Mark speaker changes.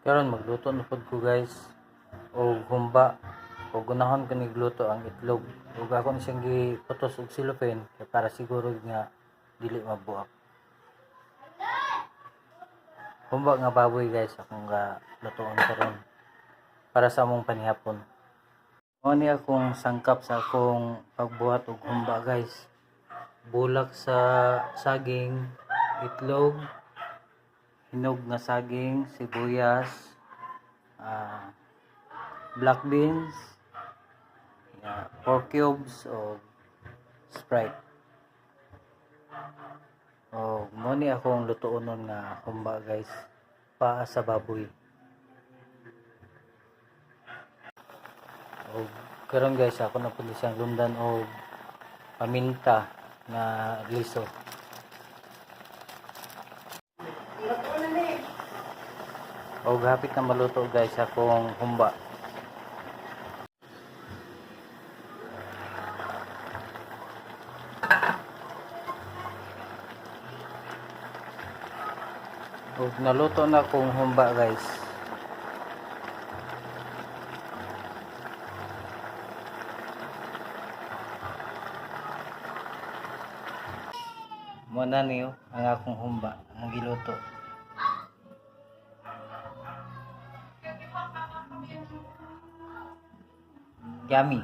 Speaker 1: Karon magluto na pud ko guys og humba ug gunahon ko nigluto ang itlog ug ako ni siyang giputos og cellophane kay para siguro nga dili mabuak. Humba nga baboy guys akong lutoon karon para sa among panihapon. Mao ni akong sangkap sa akong pagbuhat og humba guys. Bulak sa saging, itlog, hinog nga saging, sibuyas, black beans, pork cubes o Sprite. O mo ni akong lutuonon nga humba guys, paa sa baboy. O karon guys ako na pud siyang lumdan og paminta nga liso. O hapit na maluto guys akong humba. O naluto na akong humba guys. Muna niyo ang akong humba ang giluto. Yummy.